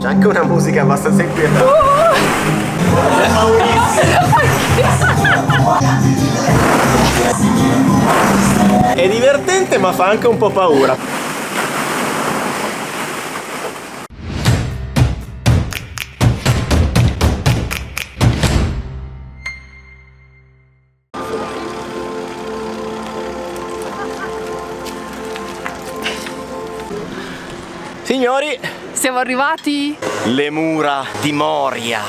C'è anche una musica abbastanza inquietante. È divertente ma fa anche un po' paura. Signori, siamo arrivati. Le mura di Moria.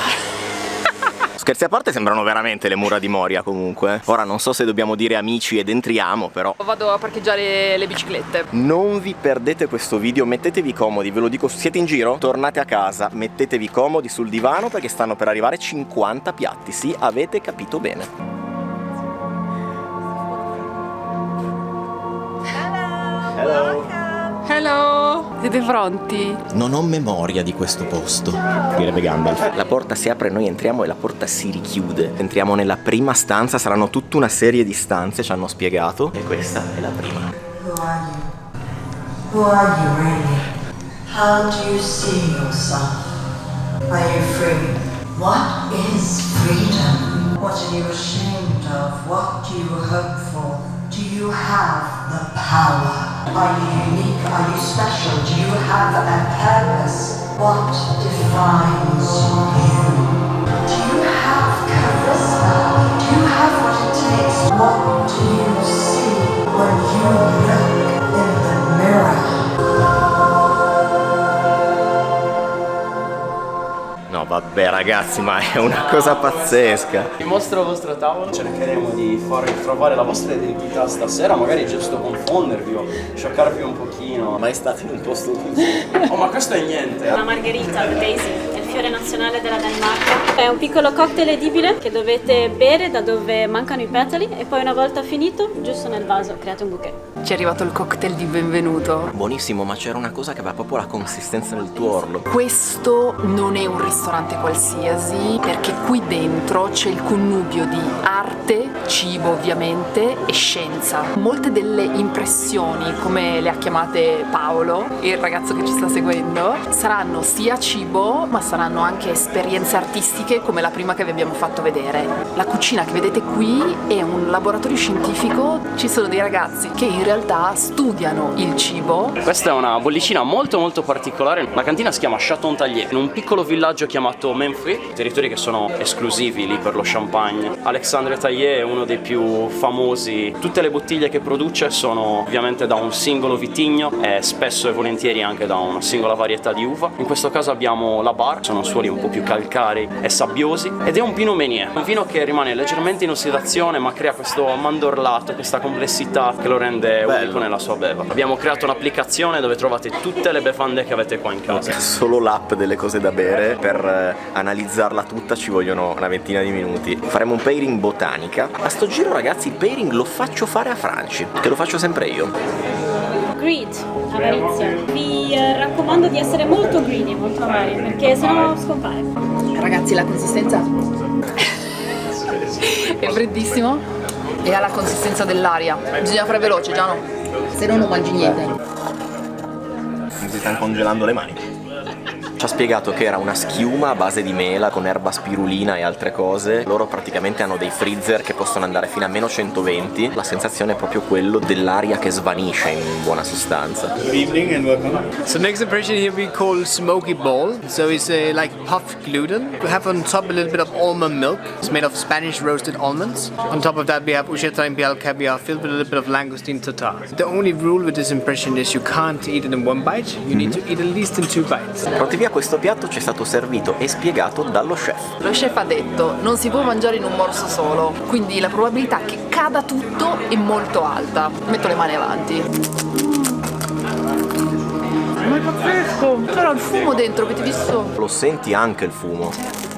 Scherzi a parte, sembrano veramente le mura di Moria comunque. Ora non so se dobbiamo dire amici ed entriamo, però vado a parcheggiare le biciclette. non vi perdete questo video, mettetevi comodi, ve lo dico, siete in giro? Tornate a casa, mettetevi comodi sul divano perché stanno per arrivare 50 piatti, sì, avete capito bene. Hello. Hello! Siete pronti? Non ho memoria di questo posto, direbbe Gandalf. La porta si apre, noi entriamo e la porta si richiude. Entriamo nella prima stanza, saranno tutta una serie di stanze, ci hanno spiegato. E questa è la prima. Who are you? Who are you really? How do you see yourself? Are you free? What is freedom? What are you ashamed of? What do you hope for? Do you have the power? Are you unique? Are you special? Do you have a purpose? What defines you? Do you have charisma? Do you have what it takes? What do you see when you look in the mirror? No vabbè ragazzi, ma è una cosa pazzesca. Vi mostro il vostro tavolo, cercheremo di farvi trovare la vostra identità stasera, magari giusto confondervi o scioccarvi un pochino. Mai stati in un posto così? Oh, ma questo è niente. La margherita, la daisy, è il fiore nazionale della Danimarca. È un piccolo cocktail edibile che dovete bere da dove mancano i petali e poi una volta finito, giusto nel vaso, create un bouquet. Ci è arrivato il cocktail di benvenuto. Buonissimo, ma c'era una cosa che aveva proprio la consistenza del tuo orlo. Questo non è un ristorante qualsiasi, perché qui dentro c'è il connubio di arte, cibo ovviamente e scienza. Molte delle impressioni, come le ha chiamate Paolo, il ragazzo che ci sta seguendo, saranno sia cibo ma saranno anche esperienze artistiche come la prima che vi abbiamo fatto vedere. La cucina che vedete qui è un laboratorio scientifico, ci sono dei ragazzi che in realtà studiano il cibo. Questa è una bollicina molto particolare. La cantina si chiama Chaton Taillier, in un piccolo villaggio chiamato Menfrey, territori che sono esclusivi lì per lo champagne. Alexandre Taillier è uno dei più famosi. Tutte le bottiglie che produce sono ovviamente da un singolo vitigno e spesso e volentieri anche da una singola varietà di uva. In questo caso abbiamo la bar, sono suoli un po' più calcarei e sabbiosi, ed è un Pinot Meunier, un vino che rimane leggermente in ossidazione ma crea questo mandorlato, questa complessità che lo rende unico nella sua beva. Abbiamo creato un'applicazione dove trovate tutte le bevande che avete qua in casa. Solo l'app delle cose da bere, per analizzarla tutta ci vogliono una ventina di minuti. Faremo un pairing botanica. A sto giro ragazzi il pairing lo faccio fare a Franci, che lo faccio sempre io. Greed, avarizia. Vi raccomando di essere molto greedy, molto amari, perché sennò scompare. Ragazzi, la consistenza è freddissimo e ha la consistenza dell'aria. Bisogna fare veloce, già no? Se no non mangi niente. Mi si stanno congelando le mani. Ci ha spiegato che era una schiuma a base di mela con erba spirulina e altre cose. Loro praticamente hanno dei freezer che possono andare fino a meno 120. La sensazione è proprio quello dell'aria che svanisce in buona sostanza. Good evening and welcome. So next impression here we call smoky ball. So it's like puffed gluten. We have on top a little bit of almond milk. It's made of Spanish roasted almonds. On top of that we have Ushetta Imperial caviar filled with a little bit of langoustine tartare. The only rule with this impression is you can't eat it in one bite. You need to eat at least in 2 bites. Pronti via, questo piatto ci è stato servito e spiegato dallo chef. Lo chef ha detto non si può mangiare in un morso solo, quindi la probabilità che cada tutto è molto alta. Metto le mani avanti. Ma è pazzesco! C'era il fumo dentro, avete visto? Lo senti anche il fumo.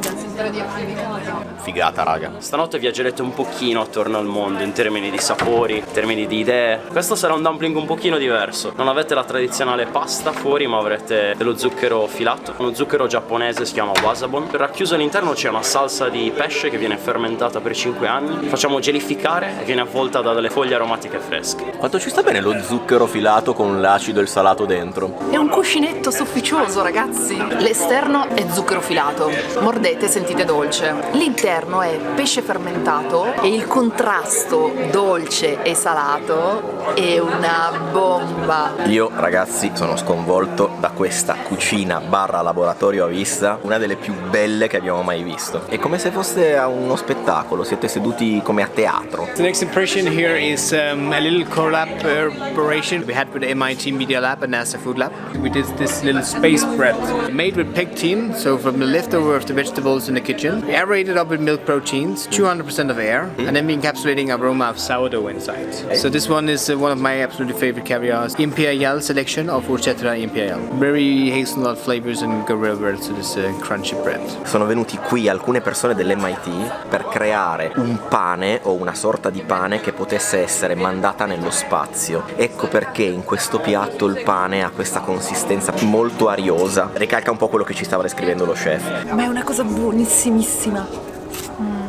Figata raga. Stanotte viaggerete un pochino attorno al mondo in termini di sapori, in termini di idee. Questo sarà un dumpling un pochino diverso. Non avete la tradizionale pasta fuori, ma avrete dello zucchero filato. Uno zucchero giapponese si chiama wasabon. Racchiuso all'interno c'è una salsa di pesce che viene fermentata per 5 anni. Facciamo gelificare e viene avvolta da delle foglie aromatiche fresche. Quanto ci sta bene lo zucchero filato con l'acido e il salato dentro? È un cuscinetto sofficioso, ragazzi. L'esterno è zucchero filato, mordete e sentite dolce. L'interno è pesce fermentato e il contrasto dolce e salato è una bomba. Io, ragazzi, sono sconvolto da questa cucina barra laboratorio a vista, una delle più belle che abbiamo mai visto. È come se fosse a uno spettacolo, siete seduti come a teatro. The next impression here is a little collaboration we had with the MIT Media Lab and NASA Food Lab. We did this little space bread made with pectin, so from the leftover of the vegetables in the kitchen, aerated up with milk proteins, 200% of air, and then we encapsulating aroma of sourdough inside. So this one is one of my absolutely favorite caviars, Imperial selection of Urcetra Imperial. Very hazelnut flavors and go real well to this crunchy bread. Sono venuti qui alcune persone dell'MIT per creare un pane o una sorta di pane che potesse essere mandata nello spazio. Ecco perché in questo piatto il pane ha questa consistenza molto ariosa. Ricalca un po' quello che ci stava descrivendo lo chef. Ma è una cosa buonissimissima.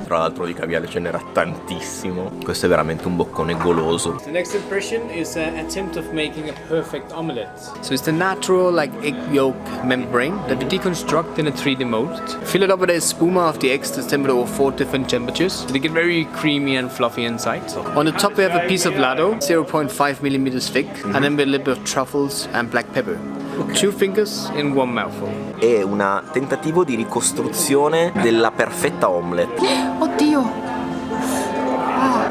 Tra l'altro di caviale ce n'era tantissimo. Questo è veramente un boccone goloso. The next impression is an attempt of making a perfect omelette. So it's the natural like egg yolk membrane that we deconstruct in a 3D mold. Fill it up with a spuma of the eggs that's tempered over 4 different temperatures. So they get very creamy and fluffy inside. On the top we have a piece of lardo, 0.5 millimeters thick, and then with a little bit of truffles and black pepper. 2 fingers in one mouthful. È un tentativo di ricostruzione della perfetta omelette. Oddio! Ah.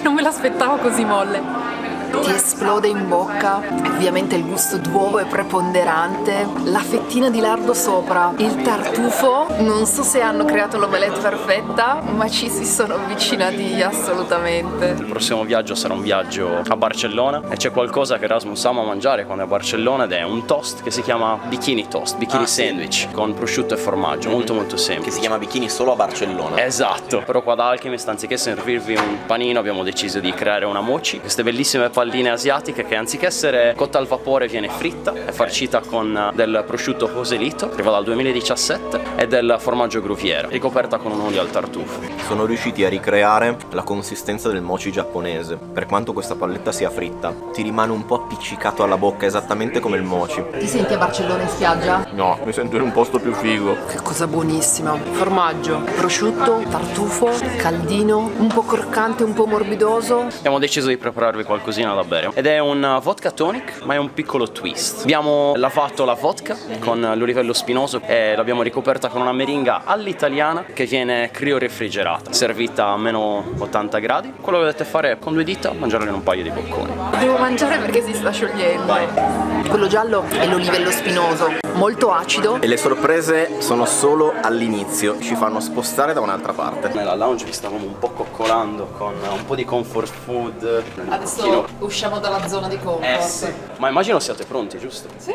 Non me l'aspettavo così molle. Ti esplode in bocca, ovviamente il gusto d'uovo è preponderante, la fettina di lardo sopra, il tartufo, non so se hanno creato l'omelette perfetta, ma ci si sono avvicinati assolutamente. Il prossimo viaggio sarà un viaggio a Barcellona e c'è qualcosa che Erasmus ama mangiare quando è a Barcellona ed è un toast che si chiama bikini toast, bikini sandwich con prosciutto e formaggio, molto molto semplice. Che si chiama bikini solo a Barcellona. Esatto, però qua da Alchemist anziché servirvi un panino abbiamo deciso di creare una mochi, queste bellissime palline asiatiche che anziché essere cotta al vapore viene fritta, è farcita con del prosciutto Joselito, che va dal 2017, e del formaggio Gruviera, ricoperta con un olio al tartufo. Sono riusciti a ricreare la consistenza del mochi giapponese. Per quanto questa palletta sia fritta, ti rimane un po' appiccicato alla bocca, esattamente come il mochi. Ti senti a Barcellona in spiaggia? No, mi sento in un posto più figo. Che cosa buonissima! Formaggio, prosciutto, tartufo, caldino, un po' croccante, un po' morbidoso. Abbiamo deciso di prepararvi qualcosina da bere ed è un vodka tonic, ma è un piccolo twist. Abbiamo lavato la vodka con l'olivello spinoso e l'abbiamo ricoperta con una meringa all'italiana che viene crio-refrigerata, servita a meno 80 gradi. Quello che dovete fare è con 2 dita mangiarla in un paio di bocconi. Devo mangiare perché si sta sciogliendo. Vai. Quello giallo è l'olivello spinoso, molto acido. E le sorprese sono solo all'inizio, ci fanno spostare da un'altra parte. Nella lounge vi stavamo un po' coccolando con un po' di comfort food. Adesso usciamo dalla zona di comfort. Sì. Ma immagino siate pronti, giusto? Sì.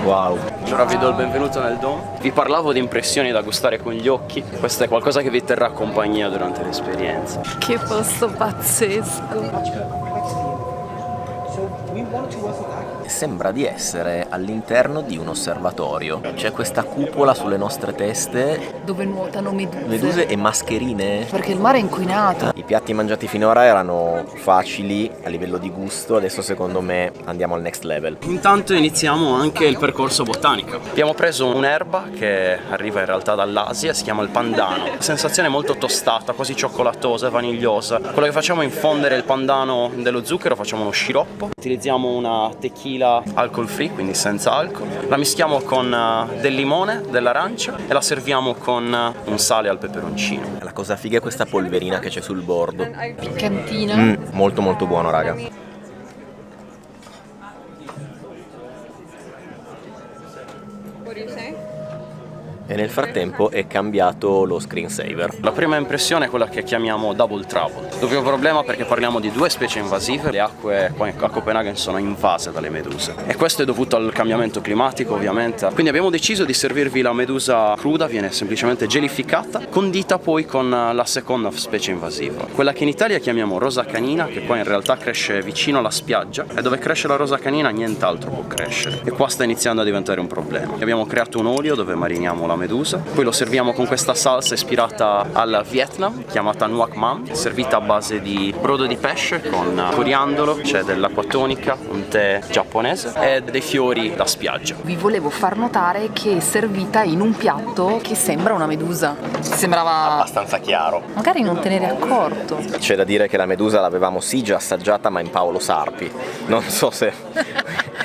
Wow. Ora vi do il benvenuto nel Dome. Vi parlavo di impressioni da gustare con gli occhi. Questo è qualcosa che vi terrà compagnia durante l'esperienza. Che posto pazzesco. Sembra di essere all'interno di un osservatorio. C'è questa cupola sulle nostre teste, Dove nuotano meduse. meduse e mascherine. Perché il mare è inquinato. I piatti mangiati finora erano facili a livello di gusto, adesso secondo me andiamo al next level. Intanto iniziamo anche il percorso botanico. Abbiamo preso un'erba che arriva in realtà dall'Asia, si chiama il pandano. Sensazione molto tostata, quasi cioccolatosa e vanigliosa. Quello che facciamo è infondere il pandano dello zucchero, facciamo uno sciroppo. Utilizziamo una tequila alcol free, quindi senza alcol. La mischiamo con del limone, dell'arancia e la serviamo con un sale al peperoncino. La cosa figa è questa polverina che c'è sul bordo. Piccantina. Molto molto buono, raga. E nel frattempo è cambiato lo screensaver. La prima impressione è quella che chiamiamo double trouble. Doppio problema perché parliamo di 2 specie invasive. Le acque qua a Copenaghen sono invase dalle meduse e questo è dovuto al cambiamento climatico, ovviamente. Quindi abbiamo deciso di servirvi la medusa cruda, viene semplicemente gelificata, condita poi con la seconda specie invasiva, quella che in Italia chiamiamo rosa canina, che qua in realtà cresce vicino alla spiaggia, e dove cresce la rosa canina nient'altro può crescere, e qua sta iniziando a diventare un problema. Abbiamo creato un olio dove mariniamo la la medusa. Poi lo serviamo con questa salsa ispirata al Vietnam, chiamata Nuoc Mam, servita a base di brodo di pesce con coriandolo, c'è dell'acqua tonica, un tè giapponese e dei fiori da spiaggia. Vi volevo far notare che è servita in un piatto che sembra una medusa. Sembrava Abbastanza chiaro. magari non te ne eri accorto. C'è da dire che la medusa l'avevamo sì già assaggiata, ma in Paolo Sarpi. Non so se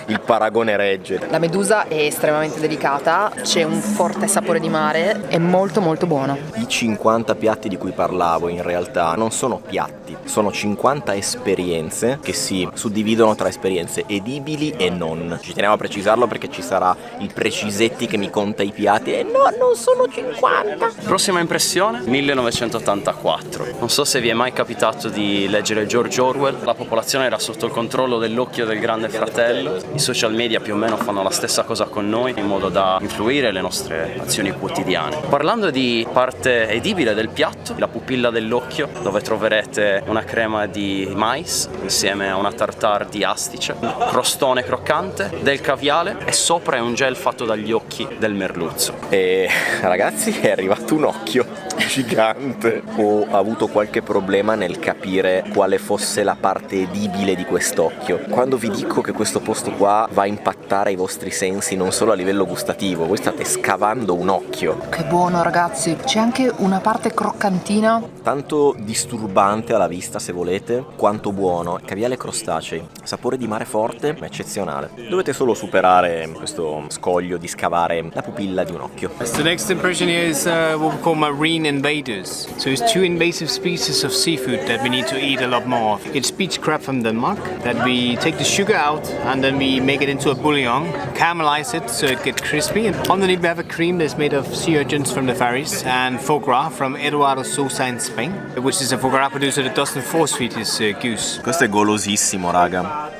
il paragone regge. La medusa è estremamente delicata, c'è un forte sapore di mare, è molto molto buona. I 50 piatti di cui parlavo in realtà non sono piatti, sono 50 esperienze che si suddividono tra esperienze edibili e non. Ci teniamo a precisarlo perché ci sarà il Precisetti che mi conta i piatti e no, non sono 50. Prossima impressione, 1984. Non so se vi è mai capitato di leggere George Orwell. La popolazione era sotto il controllo dell'occhio del grande fratello. I social media più o meno fanno la stessa cosa con noi in modo da influire le nostre azioni quotidiane. Parlando di parte edibile del piatto, la pupilla dell'occhio, dove troverete una crema di mais insieme a una tartare di astice, un crostone croccante, del caviale e sopra è un gel fatto dagli occhi del merluzzo. E ragazzi, è arrivato un occhio gigante. Ho avuto qualche problema nel capire quale fosse la parte edibile di quest'occhio. Quando vi dico che questo posto qua va a impattare i vostri sensi non solo a livello gustativo, voi state scavando un occhio. Che buono ragazzi, c'è anche una parte croccantina. Tanto disturbante alla vista se volete, quanto buono. Caviale crostacei, sapore di mare forte, ma eccezionale. Dovete solo superare questo scoglio di scavare la pupilla di un occhio. The next impression here is what we call marine invaders. So it's two invasive species of seafood that we need to eat a lot more of. It's beach crab from Denmark that we take the sugar out and then we make it into a bouillon, caramelize it so it gets crispy. And underneath we have a cream that's made of sea urchins from the Faroes and foie gras from Eduardo Sosa in Spain, which is a foie gras producer that doesn't force feed his goose. Questo è golosissimo, raga.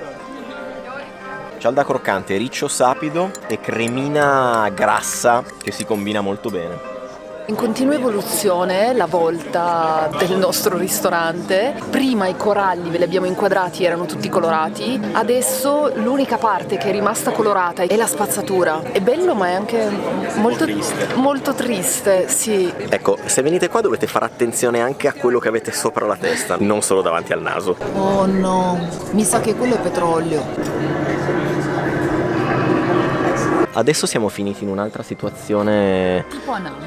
Cialda croccante, riccio sapido e cremina grassa che si combina molto bene. In continua evoluzione la volta del nostro ristorante. Prima i coralli ve li abbiamo inquadrati, erano tutti colorati. Adesso l'unica parte che è rimasta colorata è la spazzatura. È bello ma è anche molto triste. Molto triste, sì. Ecco, se venite qua dovete fare attenzione anche a quello che avete sopra la testa, non solo davanti al naso. Oh no, mi sa che quello è petrolio. Adesso siamo finiti in un'altra situazione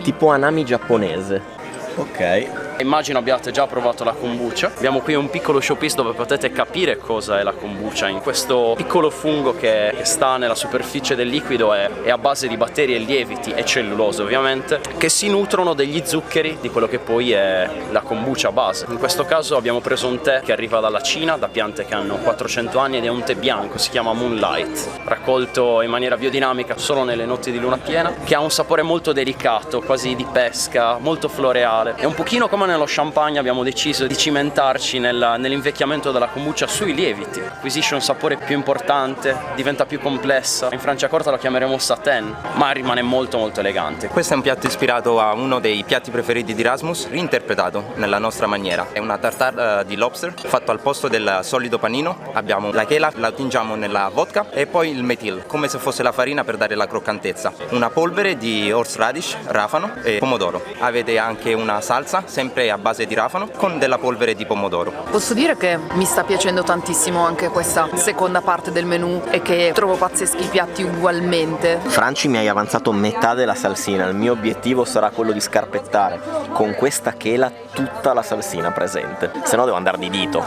tipo Hanami giapponese. Ok. Immagino abbiate già provato la kombucha. Abbiamo qui un piccolo showpiece dove potete capire cosa è la kombucha. In questo piccolo fungo che sta nella superficie del liquido è a base di batteri e lieviti e cellulose ovviamente, che si nutrono degli zuccheri di quello che poi è la kombucha base. In questo caso abbiamo preso un tè che arriva dalla Cina, da piante che hanno 400 anni ed è un tè bianco, si chiama Moonlight, raccolto in maniera biodinamica solo nelle notti di luna piena, che ha un sapore molto delicato, quasi di pesca, molto floreale. È un pochino come nello champagne, abbiamo deciso di cimentarci nell'invecchiamento della kombucha sui lieviti. Acquisisce un sapore più importante, diventa più complessa. In Franciacorta lo chiameremo satin, ma rimane molto molto elegante. Questo è un piatto ispirato a uno dei piatti preferiti di Rasmus, reinterpretato nella nostra maniera. È una tartare di lobster fatto al posto del solido panino. Abbiamo la chela, la tingiamo nella vodka e poi il metil, come se fosse la farina per dare la croccantezza. Una polvere di horseradish, rafano e pomodoro. Avete anche una salsa, sempre a base di rafano, con della polvere di pomodoro. Posso dire che mi sta piacendo tantissimo anche questa seconda parte del menù e che trovo pazzeschi i piatti ugualmente. Franci, mi hai avanzato metà della salsina, il mio obiettivo sarà quello di scarpettare con questa chela tutta la salsina presente, se no devo andare di dito.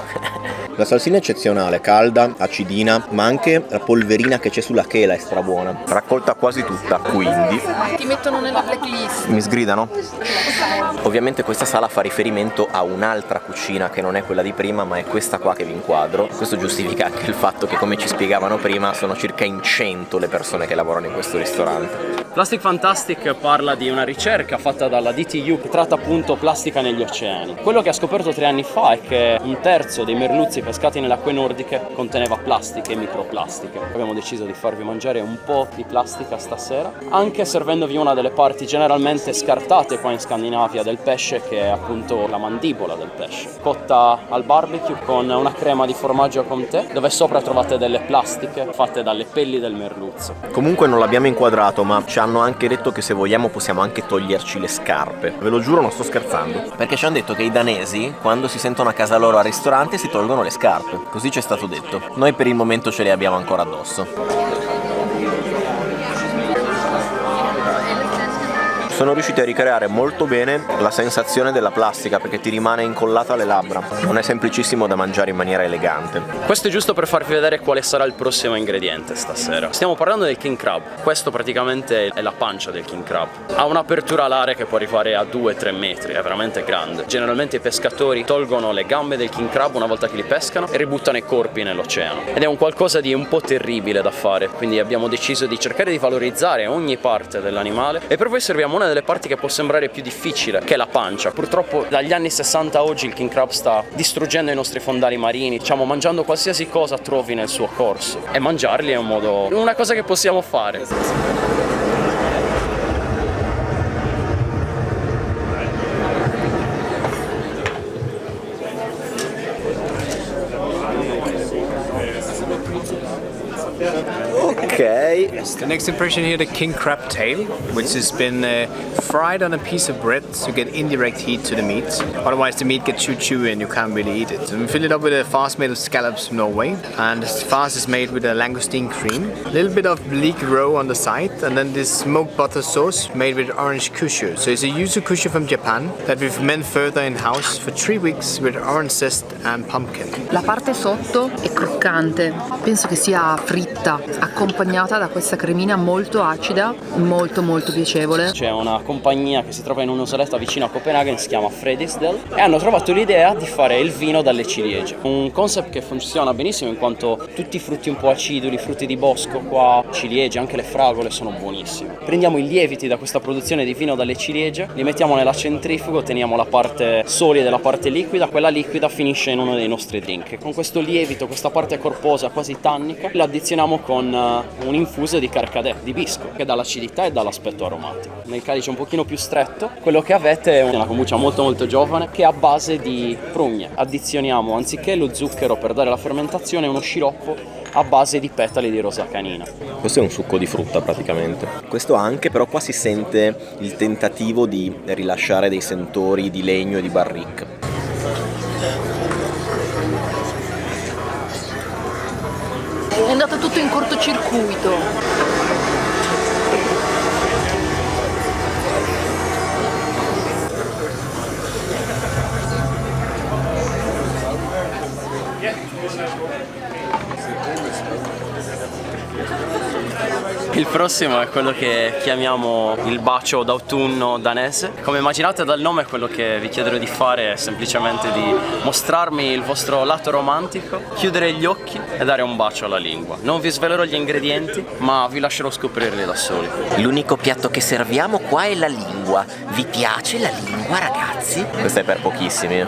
La salsina è eccezionale, calda, acidina, ma anche la polverina che c'è sulla chela è strabuona, raccolta quasi tutta, quindi Ti mettono nella blacklist. mi sgridano. Ovviamente questa sala fa riferimento a un'altra cucina che non è quella di prima, ma è questa qua che vi inquadro. Questo giustifica anche il fatto che, come ci spiegavano prima, sono circa in 100 le persone che lavorano in questo ristorante. Plastic Fantastic parla di una ricerca fatta dalla DTU che tratta appunto plastica negli oceani. Quello che ha scoperto 3 anni fa è che un terzo dei merluzzi pescati nelle acque nordiche conteneva plastiche e microplastiche. Abbiamo deciso di farvi mangiare un po' di plastica stasera, anche servendovi una delle parti generalmente scartate qua in Scandinavia del pesce, che è appunto la mandibola del pesce, cotta al barbecue con una crema di formaggio a comté, dove sopra trovate delle plastiche fatte dalle pelli del merluzzo. Comunque non l'abbiamo inquadrato, ma c'è hanno anche detto che se vogliamo possiamo anche toglierci le scarpe. Ve lo giuro, non sto scherzando. Perché ci hanno detto che i danesi, quando si sentono a casa loro al ristorante, si tolgono le scarpe. Così ci è stato detto. Noi per il momento ce le abbiamo ancora addosso. Sono riusciti a ricreare molto bene la sensazione della plastica perché ti rimane incollata alle labbra. Non è semplicissimo da mangiare in maniera elegante. Questo è giusto per farvi vedere quale sarà il prossimo ingrediente stasera. Stiamo parlando del king crab. Questo praticamente è la pancia del king crab. Ha un'apertura alare che può arrivare a 2-3 metri, è veramente grande. Generalmente i pescatori tolgono le gambe del king crab una volta che li pescano e ributtano i corpi nell'oceano. Ed è un qualcosa di un po' terribile da fare, quindi abbiamo deciso di cercare di valorizzare ogni parte dell'animale e per voi serviamo una delle parti che può sembrare più difficile, che è la pancia. Purtroppo dagli anni 60 a oggi il king crab sta distruggendo i nostri fondali marini, diciamo mangiando qualsiasi cosa trovi nel suo corso, e mangiarli è una cosa che possiamo fare. Ok. The next impression here, the king crab tail, which has been fried on a piece of bread to get indirect heat to the meat. Otherwise the meat gets too chewy and you can't really eat it. So we fill it up with a farce made of scallops from Norway, and this farce is made with a langoustine cream, a little bit of leek roe on the side, and then this smoked butter sauce made with orange kushu. So it's a yuzu kushu from Japan that we've made further in house for 3 weeks with orange zest and pumpkin. La parte sotto è croccante, penso che sia fritta, accompagnata da questa cremina molto acida, molto piacevole. C'è una compagnia che si trova in un'isoletta vicino a Copenaghen, si chiama Fredriksdal, e hanno trovato l'idea di fare il vino dalle ciliegie. Un concept che funziona benissimo in quanto tutti i frutti un po' aciduli, frutti di bosco qua, ciliegie, anche le fragole sono buonissime. Prendiamo i lieviti da questa produzione di vino dalle ciliegie, li mettiamo nella centrifuga, otteniamo la parte solida e la parte liquida, quella liquida finisce in uno dei nostri drink. E con questo lievito, questa parte corposa quasi tannica, la addizioniamo con un infuso di carcadè, di bisco, che dà l'acidità e dà l'aspetto aromatico. Nel calice un pochino più stretto, quello che avete è una kombucha molto giovane che è a base di prugne. Addizioniamo, anziché lo zucchero per dare la fermentazione, uno sciroppo a base di petali di rosa canina. Questo è un succo di frutta praticamente. Questo anche, però qua si sente il tentativo di rilasciare dei sentori di legno e di barrique. È andato tutto in cortocircuito. Il prossimo è quello che chiamiamo il bacio d'autunno danese. Come immaginate dal nome, quello che vi chiederò di fare è semplicemente di mostrarmi il vostro lato romantico, chiudere gli occhi e dare un bacio alla lingua. Non vi svelerò gli ingredienti, ma vi lascerò scoprirli da soli. L'unico piatto che serviamo qua è la lingua. Vi piace la lingua, ragazzi? Questa è per pochissimi.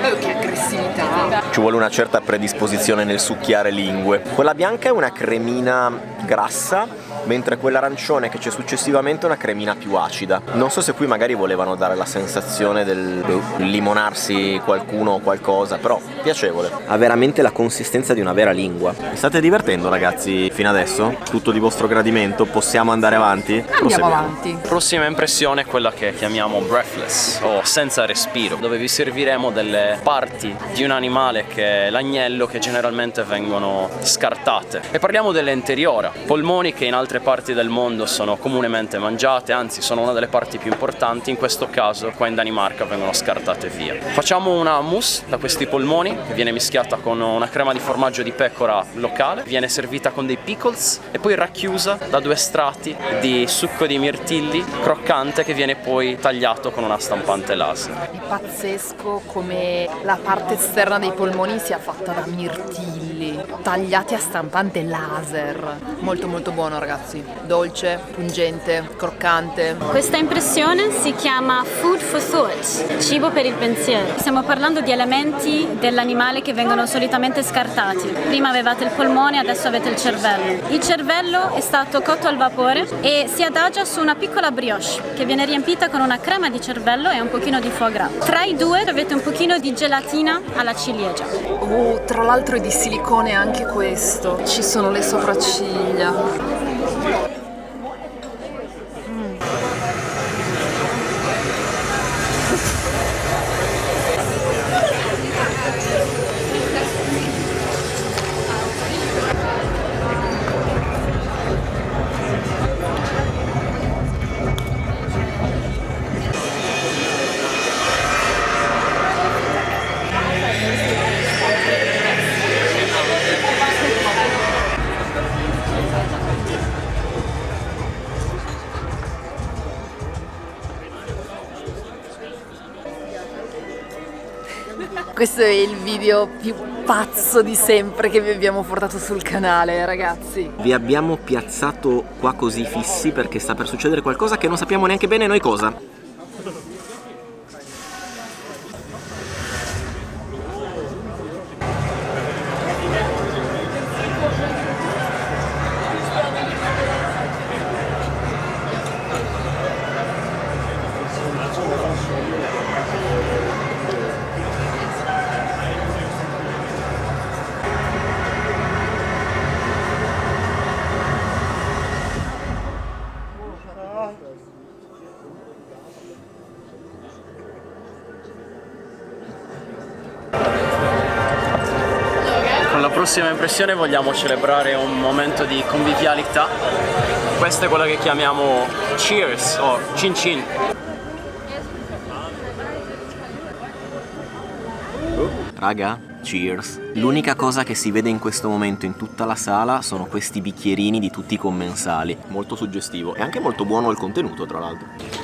Che aggressività. Ci vuole una certa predisposizione nel succhiare lingue. Quella bianca è una cremina grassa, mentre quella arancione che c'è successivamente è una cremina più acida. Non so se qui magari volevano dare la sensazione del limonarsi qualcuno o qualcosa, però piacevole. Ha veramente la consistenza di una vera lingua. Vi state divertendo, ragazzi, fino adesso? Tutto di vostro gradimento? Possiamo andare avanti? Andiamo avanti. Prossima impressione è quella che chiamiamo breathless o senza respiro, dove vi serviremo delle parti di un animale che è l'agnello, che generalmente vengono scartate. E parliamo dell'interiora, polmoni che in altre parti del mondo sono comunemente mangiate, anzi sono una delle parti più importanti. In questo caso qua in Danimarca vengono scartate via. Facciamo una mousse da questi polmoni che viene mischiata con una crema di formaggio di pecora locale, viene servita con dei pickles e poi racchiusa da 2 strati di succo di mirtilli croccante che viene poi tagliato con una stampante laser. È pazzesco come la parte esterna dei polmoni sia fatta da mirtilli tagliati a stampante laser. Molto buono, ragazzi. Dolce, pungente, croccante. Questa impressione si chiama food for thought, cibo per il pensiero. Stiamo parlando di elementi dell'animale che vengono solitamente scartati. Prima avevate il polmone, adesso avete il cervello. Il cervello è stato cotto al vapore e si adagia su una piccola brioche che viene riempita con una crema di cervello e un pochino di foie gras. Tra i due avete un pochino di gelatina alla ciliegia. Oh, tra l'altro è di silicone anche questo. Ci sono le sopracciglia. Questo è il video più pazzo di sempre che vi abbiamo portato sul canale, ragazzi. Vi abbiamo piazzato qua così fissi perché sta per succedere qualcosa che non sappiamo neanche bene noi cosa. Con la prossima impressione vogliamo celebrare un momento di convivialità. Questa è quella che chiamiamo cheers o cin cin. Raga, cheers. L'unica cosa che si vede in questo momento in tutta la sala sono questi bicchierini di tutti i commensali. Molto suggestivo e anche molto buono il contenuto, tra l'altro.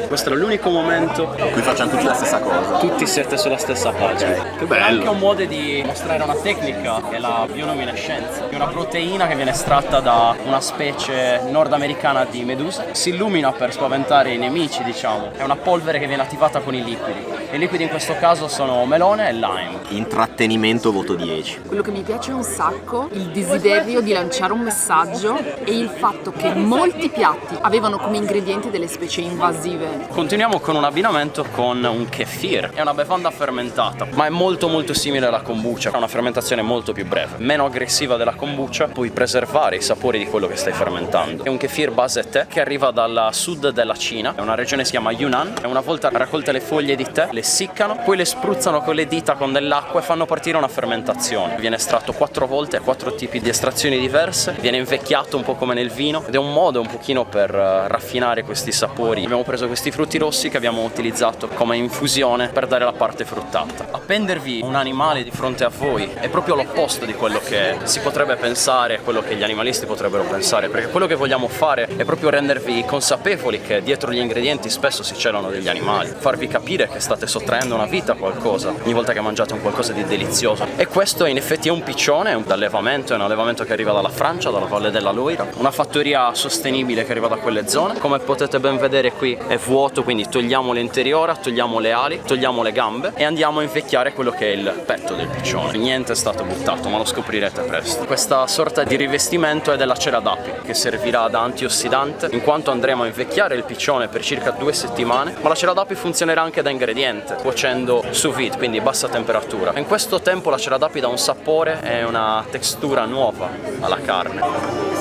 Questo è l'unico momento In cui facciamo tutti la stessa cosa. tutti siete sulla stessa pagina. Che bello. È anche un modo di mostrare una tecnica, che è la bioluminescenza. È una proteina che viene estratta da una specie nordamericana di medusa. Si illumina per spaventare i nemici, diciamo. È una polvere che viene attivata con i liquidi. I liquidi in questo caso sono melone e lime. Intrattenimento voto 10. Quello che mi piace un sacco, il desiderio di lanciare un messaggio e il fatto che molti piatti avevano come ingredienti delle specie invasive. Continuiamo con un abbinamento con un kefir. È una bevanda fermentata, ma è molto simile alla kombucha. Ha una fermentazione molto più breve, meno aggressiva della kombucha. Puoi preservare i sapori di quello che stai fermentando. È un kefir base tè che arriva dal sud della Cina. È una regione che si chiama Yunnan. E una volta raccolte le foglie di tè, le essiccano, poi le spruzzano con le dita con dell'acqua e fanno partire una fermentazione. Viene estratto 4 volte a 4 tipi di estrazioni diverse. Viene invecchiato un po' come nel vino ed è un modo un pochino per raffinare questi sapori. Abbiamo preso questi frutti rossi che abbiamo utilizzato come infusione per dare la parte fruttata. Appendervi un animale di fronte a voi è proprio l'opposto di quello che si potrebbe pensare, quello che gli animalisti potrebbero pensare, perché quello che vogliamo fare è proprio rendervi consapevoli che dietro gli ingredienti spesso si celano degli animali, farvi capire che state sottraendo una vita a qualcosa ogni volta che mangiate un qualcosa di delizioso. E questo in effetti è un piccione, è un allevamento che arriva dalla Francia, dalla Valle della Loira, una fattoria sostenibile che arriva da quelle zone. Come potete ben vedere qui è vuoto, quindi togliamo l'interiore, togliamo le ali, togliamo le gambe e andiamo a invecchiare quello che è il petto del piccione. Niente è stato buttato, ma lo scoprirete presto. Questa sorta di rivestimento è della cera d'api, che servirà da antiossidante, in quanto andremo a invecchiare il piccione per circa 2 settimane, ma la cera d'api funzionerà anche da ingrediente, cuocendo sous vide, quindi bassa temperatura. In questo tempo la cera d'api dà un sapore e una textura nuova alla carne.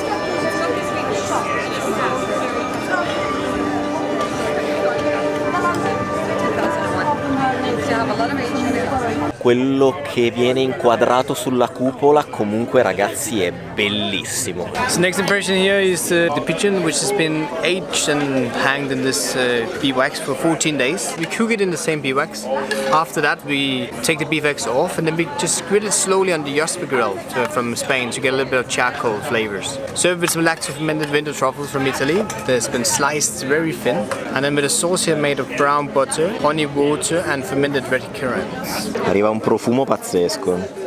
Quello che viene inquadrato sulla cupola comunque, ragazzi, è bellissimo. So next impression here is the pigeon, which has been aged and hanged in this beeswax for 14 days. We cook it in the same beeswax. After that we take the beeswax off and then we just grill it slowly on the Josper grill from Spain to get a little bit of charcoal flavors. Served with some lacto-fermented winter truffles from Italy. That's been sliced very thin. And then with a sauce here made of brown butter, honey water and fermented red currants. Arriva un profumo pazzesco.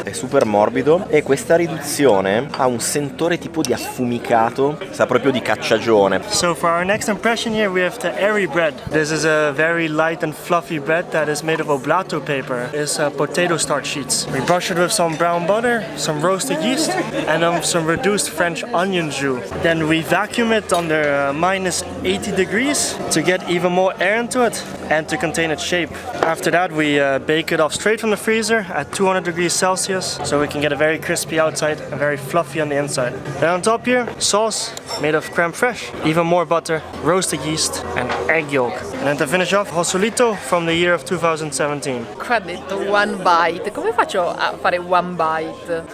È super morbido e questa riduzione ha un sentore tipo di affumicato, sa proprio di cacciagione. So for our next impression here we have the airy bread. This is a very light and fluffy bread that is made of oblato paper. It's potato starch sheets. We brush it with some brown butter, some roasted yeast and some reduced French onion jus. Then we vacuum it under minus 80 degrees to get even more air into it and to contain its shape. After that we bake it off straight from the freezer at 200 degrees Celsius so we can get a very crispy outside and very fluffy on the inside. Then on top here, sauce made of creme fraiche, even more butter, roasted yeast and egg yolk. And then to finish off, Josolito from the year of 2017. Qua ha detto one bite. Come faccio a fare one bite?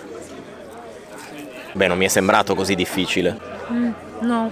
Beh, non mi è sembrato così difficile. No.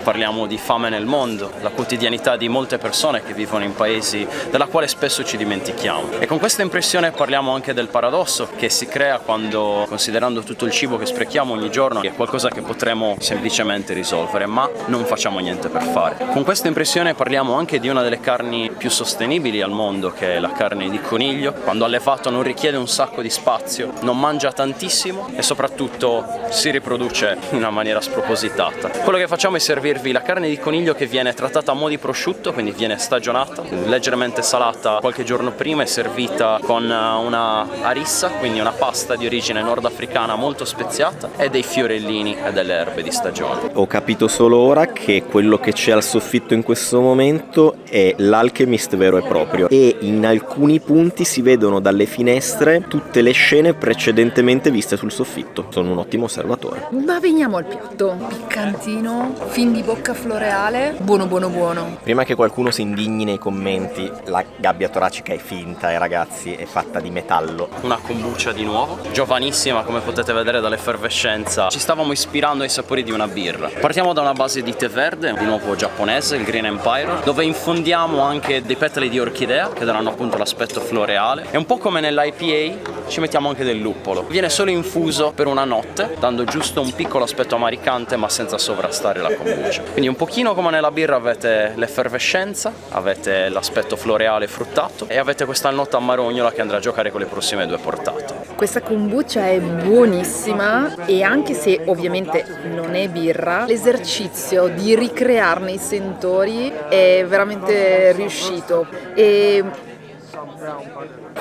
parliamo di fame nel mondo, la quotidianità di molte persone che vivono in paesi della quale spesso ci dimentichiamo. E con questa impressione parliamo anche del paradosso che si crea quando, considerando tutto il cibo che sprechiamo ogni giorno, è qualcosa che potremo semplicemente risolvere, ma non facciamo niente per fare. Con questa impressione parliamo anche di una delle carni più sostenibili al mondo, che è la carne di coniglio. Quando allevato non richiede un sacco di spazio, non mangia tantissimo e soprattutto si riproduce in una maniera spropositata. Quello che facciamo è servirvi la carne di coniglio che viene trattata a mo' di prosciutto, quindi viene stagionata, leggermente salata qualche giorno prima e servita con una harissa, quindi una pasta di origine nordafricana molto speziata, e dei fiorellini e delle erbe di stagione. Ho capito solo ora che quello che c'è al soffitto in questo momento è l'Alchemist vero e proprio, e in alcuni punti si vedono dalle finestre tutte le scene precedentemente viste sul soffitto. Sono un ottimo osservatore. Ma veniamo al piatto. Piccantino, fin di bocca floreale, buono buono buono. Prima che qualcuno si indigni nei commenti, la gabbia toracica è finta, ragazzi, è fatta di metallo. Una kombucha di nuovo, giovanissima come potete vedere dall'effervescenza. Ci stavamo ispirando ai sapori di una birra. Partiamo da una base di tè verde, di nuovo giapponese, il Green Empire, dove infondiamo anche dei petali di orchidea che daranno appunto l'aspetto floreale, e un po' come nell'IPA ci mettiamo anche del luppolo. Viene solo infuso per una notte, dando giusto un piccolo aspetto amaricante ma senza sovrastare la kombucha. Quindi un pochino come nella birra avete l'effervescenza, avete l'aspetto floreale e fruttato e avete questa nota marognola che andrà a giocare con le prossime due portate. Questa kombucha è buonissima e anche se ovviamente non è birra, l'esercizio di ricrearne i sentori è veramente riuscito. E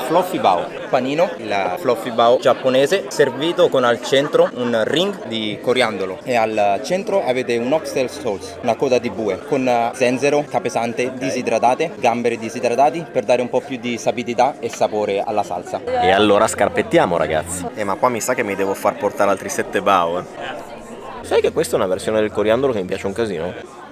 Fluffy bao, panino, il fluffy bao giapponese, servito con al centro un ring di coriandolo e al centro avete un oxtail sauce, una coda di bue con zenzero, capesante disidratate, gamberi disidratati per dare un po' più di sapidità e sapore alla salsa. E allora scarpettiamo, ragazzi. Ma qua mi sa che mi devo far portare altri 7 bao. Sai che questa è una versione del coriandolo che mi piace un casino?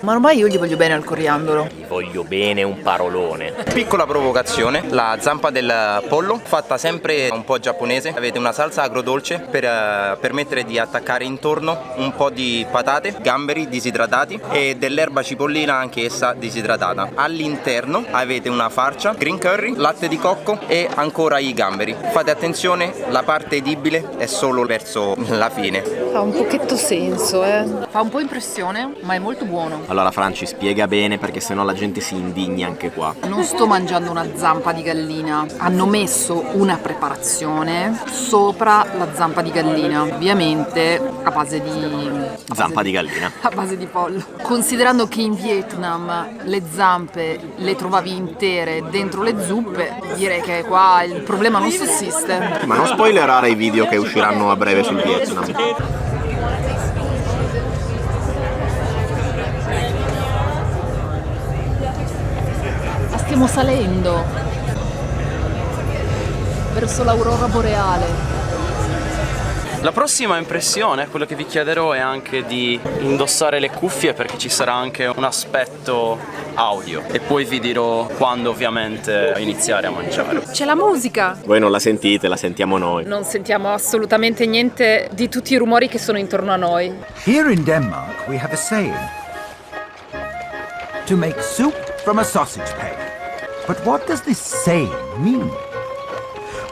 ma ormai io gli voglio bene al coriandolo. Gli voglio bene un parolone. Piccola provocazione, la zampa del pollo fatta sempre un po' giapponese, avete una salsa agrodolce per permettere di attaccare intorno un po' di patate, gamberi disidratati e dell'erba cipollina anche essa disidratata. All'interno avete una farcia, green curry, latte di cocco e ancora i gamberi. Fate attenzione, la parte edibile è solo verso la fine. Fa un pochetto senso, Fa un po' impressione, ma è molto buono. Allora Franci, spiega bene perché sennò la gente si indigna anche qua. Non sto mangiando una zampa di gallina. Hanno messo una preparazione sopra la zampa di gallina, ovviamente a base di... Zampa di gallina. A base di pollo. Considerando che in Vietnam le zampe le trovavi intere dentro le zuppe, direi che qua il problema non sussiste. Ma non spoilerare i video che usciranno a breve sul Vietnam. Stiamo salendo verso l'aurora boreale. La prossima impressione, quello che vi chiederò è anche di indossare le cuffie perché ci sarà anche un aspetto audio e poi vi dirò quando ovviamente iniziare a mangiare. C'è la musica! Voi non la sentite, la sentiamo noi. Non sentiamo assolutamente niente di tutti i rumori che sono intorno a noi. Here in Denmark we have a saying: to make soup from a sausage peg. But what does this saying mean?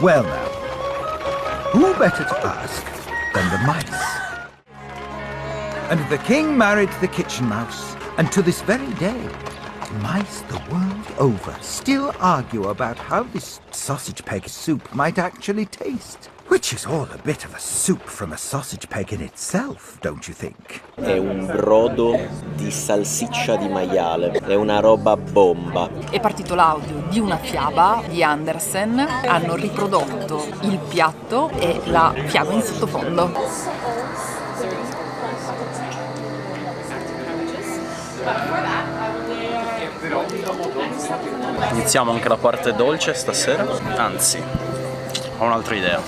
Well now, who better to ask than the mice? And the king married the kitchen mouse, and to this very day, mice the world over still argue about how this sausage peg soup might actually taste. Which is all a bit of a soup from a sausage peg in itself, don't you think? È un brodo di salsiccia di maiale, è una roba bomba. È partito l'audio di una fiaba di Andersen, hanno riprodotto il piatto e la fiaba in sottofondo. Iniziamo anche la parte dolce stasera, anzi ho un'altra idea.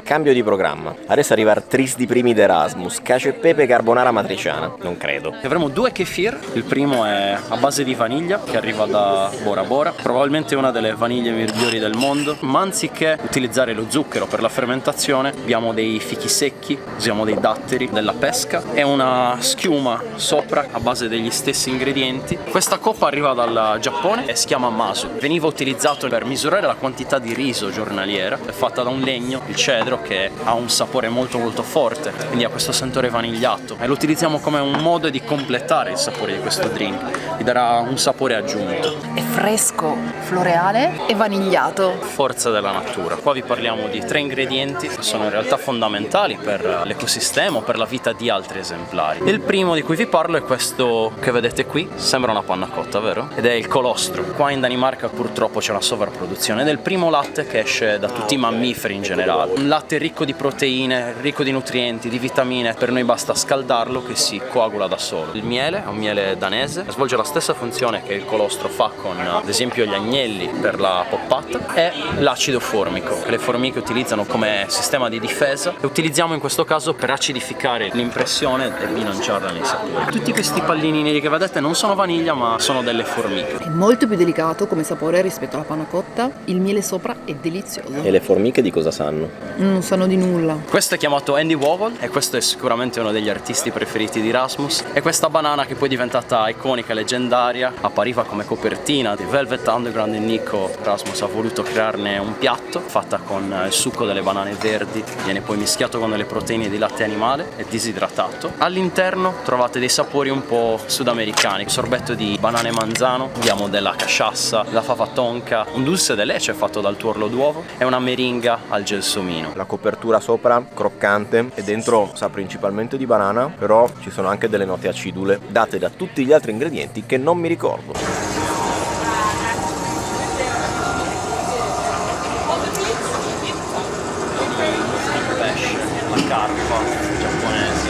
Cambio di programma. Adesso arriva Tris di primi d'Erasmus, cacio e pepe carbonara matriciana. Non credo. Avremo 2 kefir, il primo è a base di vaniglia che arriva da Bora Bora, probabilmente una delle vaniglie migliori del mondo, ma anziché utilizzare lo zucchero per la fermentazione abbiamo dei fichi secchi, usiamo dei datteri, della pesca e una schiuma sopra a base degli stessi ingredienti. Questa coppa arriva dal Giappone e si chiama Masu, veniva utilizzato per misurare la quantità di riso giornaliera, è fatta da un legno, il cedro, che ha un sapore molto forte, quindi ha questo sentore vanigliato e lo utilizziamo come un modo di completare il sapore di questo drink, gli darà un sapore aggiunto. È fresco, floreale e vanigliato. Forza della natura. Qua vi parliamo di 3 ingredienti che sono in realtà fondamentali per l'ecosistema o per la vita di altri esemplari. Il primo di cui vi parlo è questo che vedete qui, sembra una panna cotta, vero? Ed è il colostro. Qua in Danimarca purtroppo c'è una sovrapproduzione ed è il primo latte che esce da tutti i mammiferi in generale. Un latte ricco di proteine, ricco di nutrienti, di vitamine, per noi basta scaldarlo che si coagula da solo. Il miele è un miele danese, svolge la stessa funzione che il colostro fa con ad esempio gli agnelli per la poppata, e l'acido formico che le formiche utilizzano come sistema di difesa e utilizziamo in questo caso per acidificare l'impressione e bilanciarla nei sapori. Tutti questi pallini neri che vedete non sono vaniglia ma sono delle formiche. È molto più delicato come sapore rispetto alla panna cotta, il miele sopra è delizioso. E le formiche di cosa sanno? Non sanno di nulla. Questo è chiamato Andy Warhol e questo è sicuramente uno degli artisti preferiti di Rasmus. E questa banana che poi è diventata iconica, leggendaria, appariva come copertina di Velvet Underground e Nico. Rasmus ha voluto crearne un piatto fatta con il succo delle banane verdi, viene poi mischiato con delle proteine di latte animale e disidratato. All'interno trovate dei sapori un po' sudamericani, sorbetto di banane manzano, abbiamo della casciassa, la fava tonka, un dulce de leche fatto dal tuorlo d'uovo e una meringa al gelsomino. La copertura sopra croccante e dentro sa principalmente di banana, però ci sono anche delle note acidule date da tutti gli altri ingredienti che non mi ricordo. Il pesce, la carpa giapponese,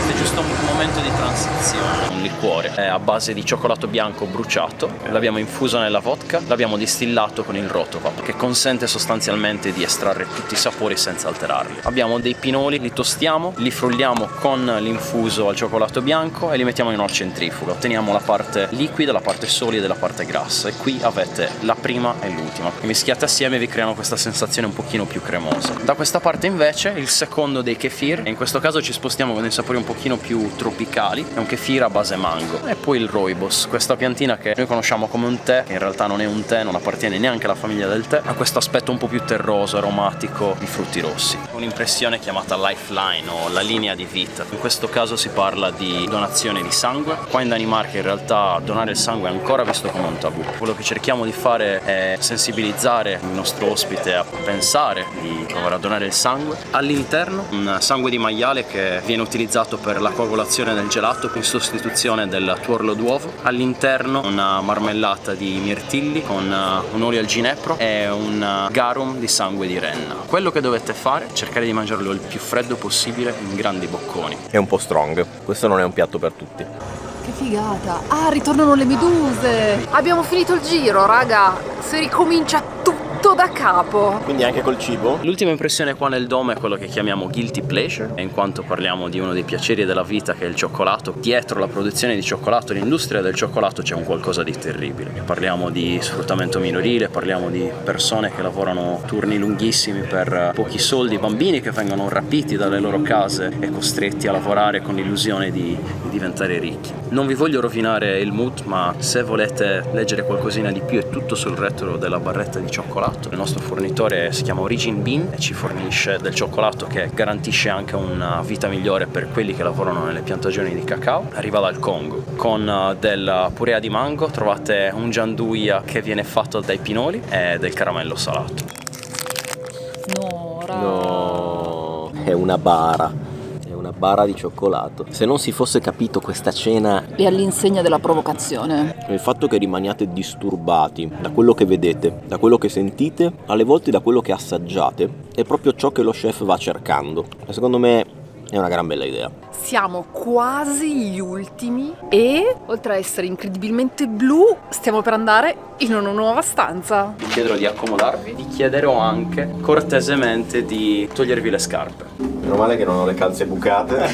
è giusto un momento di transizione. Un liquore è a base di cioccolato bianco bruciato, l'abbiamo infuso nella vodka, l'abbiamo distillato con il rotovat che consente sostanzialmente di estrarre tutti i sapori senza alterarli. Abbiamo dei pinoli, li tostiamo, li frulliamo con l'infuso al cioccolato bianco e li mettiamo in una centrifuga. Otteniamo la parte liquida, la parte solida e la parte grassa e qui avete la prima e l'ultima. Mischiate assieme vi creano questa sensazione un pochino più cremosa. Da questa parte invece il secondo dei kefir, e in questo caso ci spostiamo con dei sapori un pochino più tropicali, è un kefir a base mango. E poi il rooibos, questa piantina che noi conosciamo come un tè, che in realtà non è un tè, non appartiene neanche alla famiglia del tè, ha questo aspetto un po' più terroso, aromatico di frutti rossi. Un'impressione chiamata lifeline o la linea di vita. In questo caso si parla di donazione di sangue. Qua in Danimarca in realtà donare il sangue è ancora visto come un tabù. Quello che cerchiamo di fare è sensibilizzare il nostro ospite a pensare di provare a donare il sangue. All'interno un sangue di maiale che viene utilizzato per la coagulazione del gelato in sostituzione del tuorlo d'uovo. All'interno una marmellata di mirtilli con un olio al ginepro e un garum di sangue di renna. Quello che dovete fare è cercare di mangiarlo il più freddo possibile in grandi bocconi. È un po' strong, questo non è un piatto per tutti. Che figata! Ah, ritornano le meduse! Abbiamo finito il giro, raga! Si ricomincia tutto da capo! Quindi anche col cibo? L'ultima impressione qua nel Dome è quello che chiamiamo guilty pleasure, in quanto parliamo di uno dei piaceri della vita che è il cioccolato. Dietro la produzione di cioccolato, l'industria del cioccolato, c'è un qualcosa di terribile. Parliamo di sfruttamento minorile, parliamo di persone che lavorano turni lunghissimi per pochi soldi, bambini che vengono rapiti dalle loro case e costretti a lavorare con l'illusione di diventare ricchi. Non vi voglio rovinare il mood, ma se volete leggere qualcosina di più è tutto sul retro della barretta di cioccolato. Il nostro fornitore si chiama Origin Bean e ci fornisce del cioccolato che garantisce anche una vita migliore per quelli che lavorano nelle piantagioni di cacao. Arriva dal Congo. Con del purea di mango trovate un gianduia che viene fatto dai pinoli e del caramello salato. No, è una bara. Una bara di cioccolato. Se non si fosse capito questa cena È all'insegna della provocazione. il fatto che rimaniate disturbati da quello che vedete, da quello che sentite, alle volte da quello che assaggiate, è proprio ciò che lo chef va cercando. E secondo me È una gran bella idea. Siamo quasi gli ultimi e, oltre a essere incredibilmente blu, stiamo per andare in una nuova stanza. Vi chiederò di accomodarvi, vi chiederò anche cortesemente di togliervi le scarpe. Meno male che non ho le calze bucate.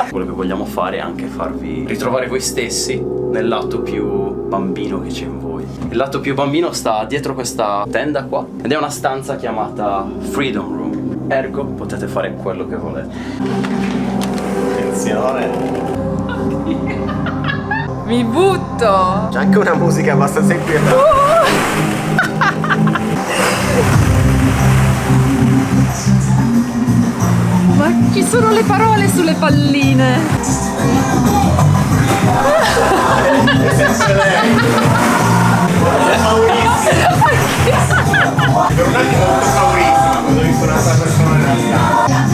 Quello che vogliamo fare è anche farvi ritrovare voi stessi nel lato più bambino che c'è in voi. Il lato più bambino sta dietro questa tenda qua ed è una stanza chiamata Freedom Room. Ergo potete fare quello che volete. Attenzione. Mi butto! C'è anche una musica abbastanza inquietante. Ma ci sono le parole sulle palline! È paurissima. Per un attimo ho avuto paurissima quando ho visto un'altra persona nella stanza.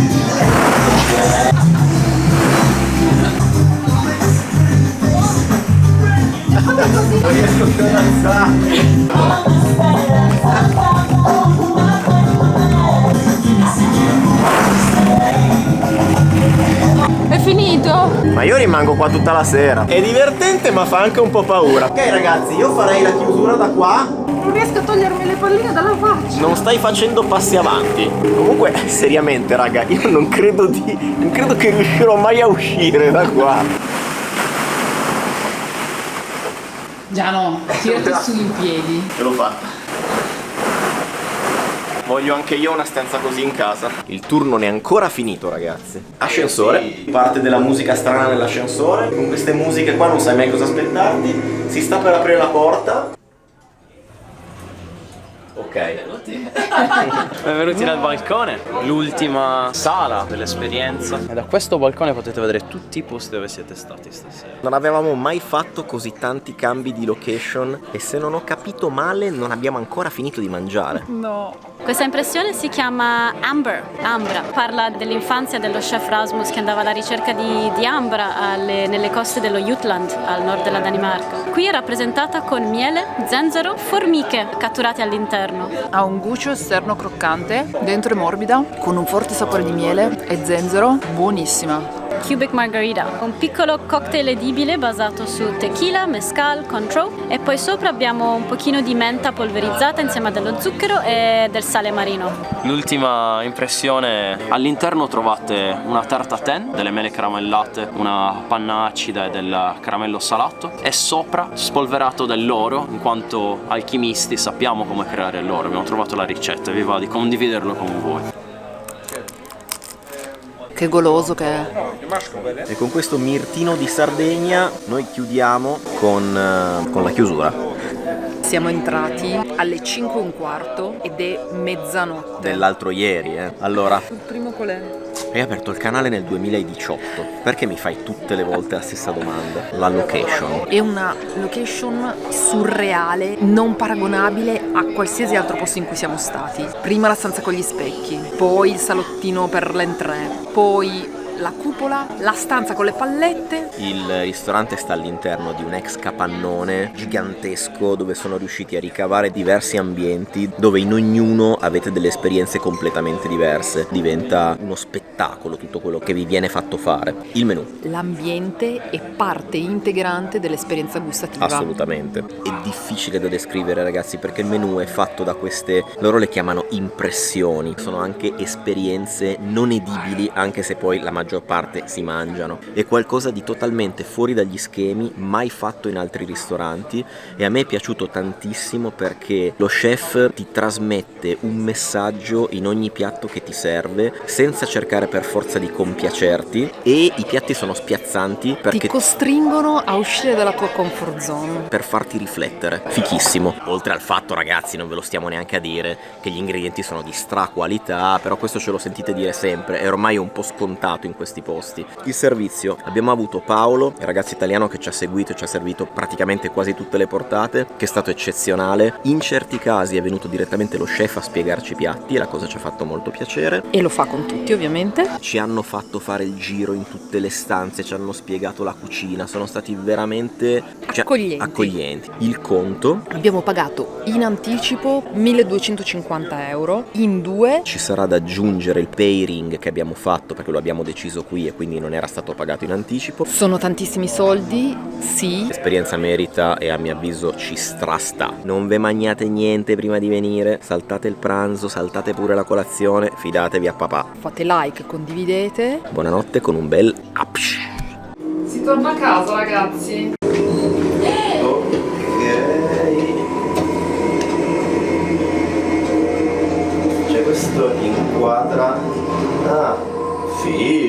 Non riesco più ad alzare. È finito? Ma io rimango qua tutta la sera. È divertente ma fa anche un po' paura. Ok ragazzi, io farei la chiusura da qua. Non riesco a togliermi le palline dalla faccia. Non stai facendo passi avanti. Comunque, seriamente raga, io non credo che riuscirò mai a uscire da qua. Giano, tirati su in piedi. Ce l'ho fatta. Voglio anche io una stanza così in casa. Il tour non è ancora finito ragazzi. Ascensore, parte della musica strana nell'ascensore. Con queste musiche qua non sai mai cosa aspettarti. Si sta per aprire la porta. Ok. Benvenuti dal balcone, l'ultima sala dell'esperienza. E da questo balcone potete vedere tutti i posti dove siete stati stasera. Non avevamo mai fatto così tanti cambi di location e se non ho capito male non abbiamo ancora finito di mangiare. No. Questa impressione si chiama Ambra, parla dell'infanzia dello chef Rasmus che andava alla ricerca di ambra nelle coste dello Jutland, al nord della Danimarca. Qui è rappresentata con miele, zenzero, formiche catturate all'interno. Ha un guscio esterno croccante, dentro è morbida, con un forte sapore di miele e zenzero, buonissima. Cubic Margarita, un piccolo cocktail edibile basato su tequila, mezcal, cointreau e poi sopra abbiamo un pochino di menta polverizzata insieme a dello zucchero e del sale marino. L'ultima impressione, all'interno trovate una tartatin, delle mele caramellate, una panna acida e del caramello salato e sopra spolverato dell'oro, in quanto alchimisti sappiamo come creare l'oro, abbiamo trovato la ricetta e vi va di condividerlo con voi. Che goloso che è. E con questo mirtino di Sardegna noi chiudiamo con la chiusura. Siamo entrati alle 5:15 ed è mezzanotte. Dell'altro ieri, Allora, Il primo qual è? hai aperto il canale nel 2018. Perché mi fai tutte le volte la stessa domanda? La location. È una location surreale, non paragonabile a qualsiasi altro posto in cui siamo stati. Prima la stanza con gli specchi, poi il salottino per l'entrée, poi la cupola, la stanza con le pallette. Il ristorante sta all'interno di un ex capannone gigantesco dove sono riusciti a ricavare diversi ambienti dove in ognuno avete delle esperienze completamente diverse. Diventa uno spettacolo tutto quello che vi viene fatto fare. Il menù. L'ambiente è parte integrante dell'esperienza gustativa. Assolutamente. È difficile da descrivere ragazzi perché il menù è fatto da queste, loro le chiamano impressioni. Sono anche esperienze non edibili anche se poi la maggior parte si mangiano. È qualcosa di totalmente fuori dagli schemi, mai fatto in altri ristoranti e a me è piaciuto tantissimo perché lo chef ti trasmette un messaggio in ogni piatto che ti serve senza cercare per forza di compiacerti e i piatti sono spiazzanti perché ti costringono a uscire dalla tua comfort zone per farti riflettere. Fichissimo. Oltre al fatto ragazzi, non ve lo stiamo neanche a dire, che gli ingredienti sono di stra qualità, però questo ce lo sentite dire sempre, è ormai un po' scontato in questi posti. Il servizio, abbiamo avuto Paolo, il ragazzo italiano che ci ha seguito e ci ha servito praticamente quasi tutte le portate ristorante, che è stato eccezionale. In certi casi è venuto direttamente lo chef a spiegarci i piatti e la cosa ci ha fatto molto piacere. E lo fa con tutti, ovviamente. Ci hanno fatto fare il giro in tutte le stanze, ci hanno spiegato la cucina, sono stati veramente accoglienti. Il conto? Abbiamo pagato in anticipo 1.250 euro in 2. Ci sarà da aggiungere il pairing che abbiamo fatto perché lo abbiamo deciso qui e quindi non era stato pagato in anticipo. Sono tantissimi soldi, sì. L'esperienza merita e a mio avviso ci strasta. Non ve mangiate niente prima di venire, saltate il pranzo, saltate pure la colazione, fidatevi a papà. Fate like, condividete. Buonanotte con un bel apsh. Si torna a casa, ragazzi. C'è questo inquadra. Ah, figo.